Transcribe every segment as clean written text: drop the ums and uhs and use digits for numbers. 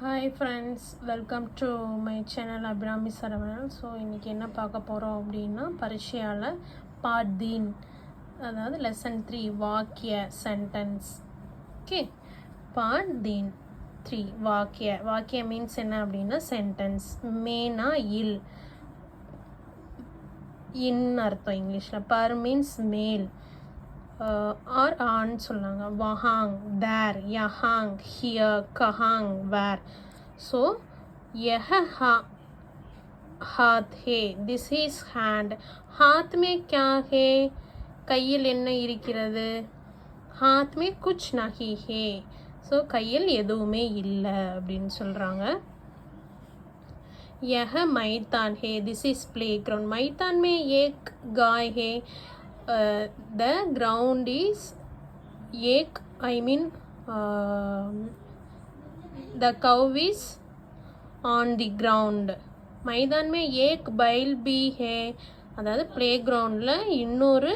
Hi friends, welcome to my channel Abirami Saravanan. So இன்றைக்கி என்ன பார்க்க போகிறோம் அப்படின்னா, பரீட்சையால் பாட்தீன், அதாவது லெசன் 3 வாக்கிய சென்டென்ஸ். ஓகே, பாட்தீன் 3 வாக்கிய மீன்ஸ் என்ன அப்படின்னா சென்டென்ஸ். மேனா இல், இன் அர்த்தம் இங்கிலீஷில். பர் மீன்ஸ் மேல், ஆர் ஆன்னு சொன்னாங்க. வஹாங் தேர், யஹாங் ஹியர், கஹாங் வேர். ஸோ यह हाथ है, दिस इज हैंड. हाथ में क्या है, கையில் என்ன இருக்கிறது. हाथ में कुछ नहीं है, ஸோ கையில் எதுவுமே இல்லை அப்படின்னு சொல்கிறாங்க. यह मैदान है, दिस इज प्ले ग्राउंड. मैदान में एक गाय है, the ground is एक, I mean the cow is on the ground. मैदान में एक बैल भी है, அதாவது ப்ளே கிரவுண்டில் இன்னொரு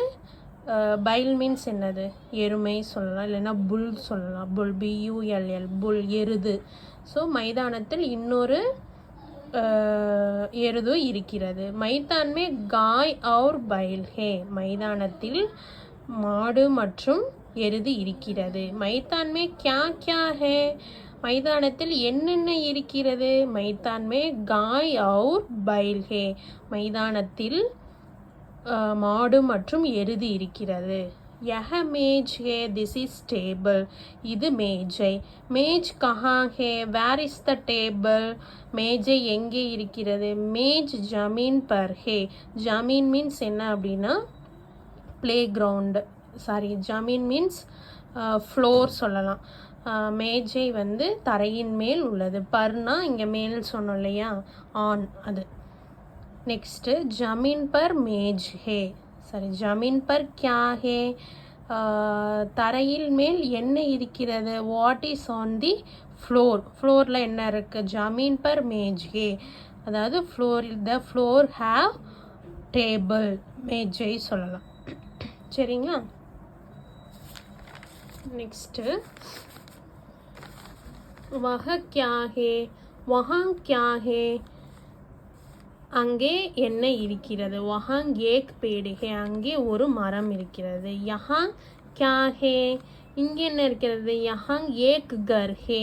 பைல் மீன்ஸ் என்னது, எருமை சொல்லலாம், இல்லைன்னா புல் சொல்லலாம். புல், BULL, புல் எருது. ஸோ மைதானத்தில் இன்னொரு எருது இருக்கிறது. மைதான்மே காய் और बैल है, மைதானத்தில் மாடு மற்றும் எருது இருக்கிறது. மைதான்மே क्या क्या है, மைதானத்தில் என்னென்ன இருக்கிறது. மைதான்மே காய் और बैल है, மைதானத்தில் மாடு மற்றும் எருது இருக்கிறது. यह मेज है, दिस इज टेबल, இது மேஜை. மேஜ் कहाँ है, வேர் இஸ் த டேபிள், மேஜை எங்கே இருக்கிறது. மேஜ் ஜமீன் பர் ஹே, ஜமீன் மீன்ஸ் என்ன அப்படின்னா ப்ளே கிரவுண்டு, சாரி ஜமீன் மீன்ஸ் ஃப்ளோர் சொல்லலாம். மேஜை வந்து தரையின் மேல் உள்ளது. பர்னா இங்கே மேல் சொன்னோம் இல்லையா, ஆன் அது. நெக்ஸ்ட்டு ஜமீன் பர் மேஜ் ஹே, சரி ஜமீன் பர் கியா ஹே, தரையில் மேல் என்ன இருக்கிறது. What is on the floor, ஃப்ளோரில் என்ன இருக்குது. ஜமீன் பர் மேஜ் ஹே, அதாவது ஃப்ளோரில், த ஃப்ளோர் ஹேவ் டேபிள், மேஜை சொல்லலாம். சரிங்களா. நெக்ஸ்ட்டு வஹ கியா ஹே, வஹாங் கியா ஹே, அங்கே என்ன இருக்கிறது. வஹாங் ஏக் பேடு ஹே, அங்கே ஒரு மரம் இருக்கிறது. யஹாங் கியா ஹே, இங்கே என்ன இருக்கிறது. யஹாங் ஏக் கர் ஹே,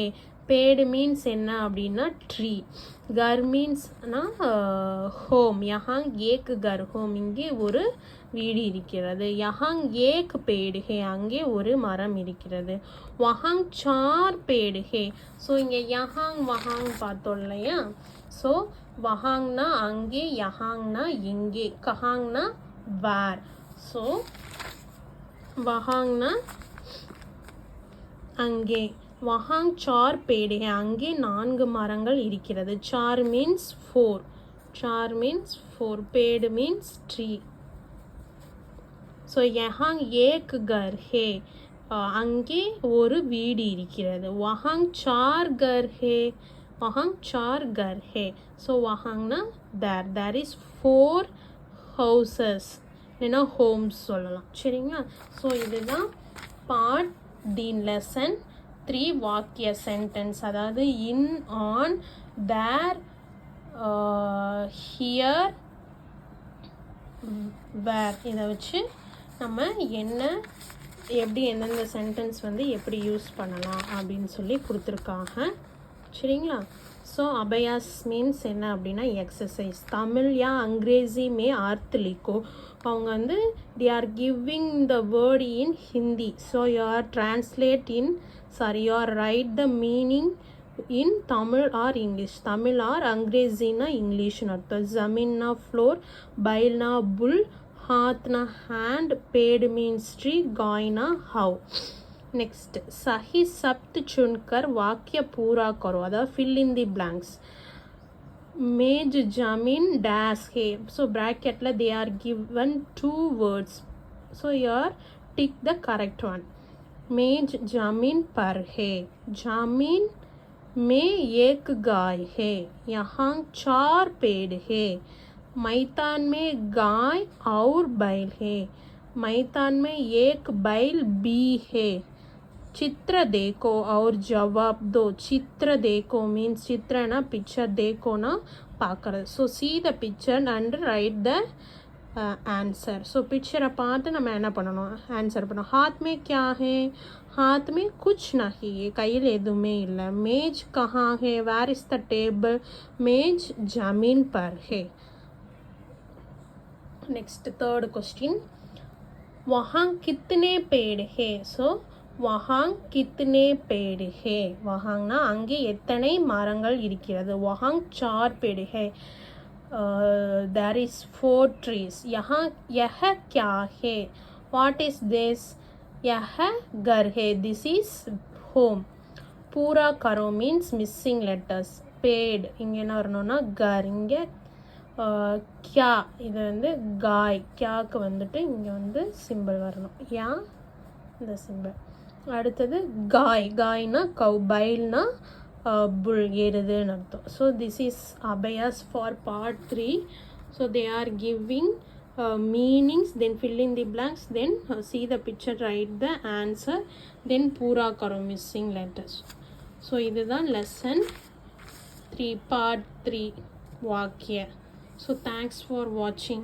பேடு மீன்ஸ் என்ன அப்படின்னா ட்ரீ, கர் மீன்ஸ்னா ஹோம். யஹாங் ஏக் கர் ஹோம், இங்கே ஒரு வீடு இருக்கிறது. யஹாங் ஏக் பேடு ஹே, அங்கே ஒரு மரம் இருக்கிறது. வஹாங் சார் பேடு ஹே, ஸோ இங்கே யஹாங் வஹாங் பார்த்தோம் இல்லையா. ஸோ வஹாங்னா அங்கே, யஹாங்னா இங்கே, கஹாங்னா வேர். ஸோ வஹாங்னா அங்கே, வஹாங் சார் பேடு ஹே, அங்கே 4 மரங்கள் இருக்கிறது. சார் மீன்ஸ் 4, சார் மீன்ஸ் 4, பேடு மீன்ஸ் ட்ரீ. ஸோ யஹாங் ஏக் கர் ஹே, அங்கே ஒரு வீடு இருக்கிறது. வஹாங் சார் கர் ஹே, வஹாங் சார் கர் ஹே. ஸோ வஹாங்னா தேர், தேர் இஸ் 4 ஹவுசஸ், இல்லைன்னா ஹோம்ஸ் சொல்லலாம். சரிங்களா. ஸோ இதுதான் பார்ட் தீன் லெசன் 3 வாக்கிய சென்டென்ஸ், அதாவது இன், ஆன், தேர், ஹியர், வேர். இதை வச்சு நம்ம என்ன, எப்படி எந்தெந்த சென்டென்ஸ் வந்து எப்படி யூஸ் பண்ணலாம் அப்படின்னு சொல்லி கொடுத்துருக்காங்க. சரிங்களா. ஸோ அபயாஸ் மீன்ஸ் என்ன அப்படின்னா எக்ஸசைஸ். தமிழ் யா அங்கிரேசி மே அர்த் லிக்கோ, அவங்க வந்து they are giving the word in Hindi, so you are translate in, sorry you are write the meaning in Tamil or English. தமிழ் ஆர் அங்கிரேசினா இங்கிலீஷ்னு அர்த்தம். ஜமீன்னா ஃப்ளோர், பைல்னா புல், हाथना हैंड, पेड़ मीन्स ट्री, गायना हाउ. नेक्स्ट सही शब्द चुनकर वाक्य पूरा करो, अதாவது fill in the blanks. मेज जमीन डैश है, so bracket ல they are given 2 words, so you are tick the correct one. मेज जमीन पर है, जमीन में एक गाय है, यहाँ 4 पेड़ है. मैदान में गाय और बैल है, मैदान में एक बैल भी है. चित्र देखो और जवाब दो. चित्र देखो means चित्र ना picture देखो ना பார்க்கறது. So see the picture and write the answer. So picture பார்த்து நம்ம என்ன பண்ணணும், ஆன்சர் பண்ணணும். हाथ में क्या है, हाथ में कुछ नहीं है, கையில் எதுவுமே இல்லை. मेज कहाँ है, where is the table, मेज जमीन पर है. नेक्स्ट थर्ड क्वेश्चन, वहाँ कितने पेड़ है. ஸோ वहाँ कितने पेड़ है, वहाँனா அங்கே எத்தனை மரங்கள் இருக்கிறது. वहाँ 4 पेड़ है. there is 4 trees. यहाँ यह क्या है, what is this, यह घर है, this is home. पूरा करो means missing letters. पेड़ இங்கே என்ன வரணும்னா घर, இங்கே क्या இது வந்து காய், கியாக்கு வந்துட்டு இங்கே வந்து சிம்பிள் வரணும், யா இந்த சிம்பிள். அடுத்தது காய், காய்னா கவ், பைல்னா புல் எருதுன்னு அர்த்தம். ஸோ திஸ் இஸ் அபயாஸ் for part 3. So they are giving meanings, then fill in the blanks, then see the picture, write the answer, then பூரா கரோ missing letters. ஸோ இதுதான் லெசன் 3 பார்ட் 3 வாக்கிய. So thanks for watching.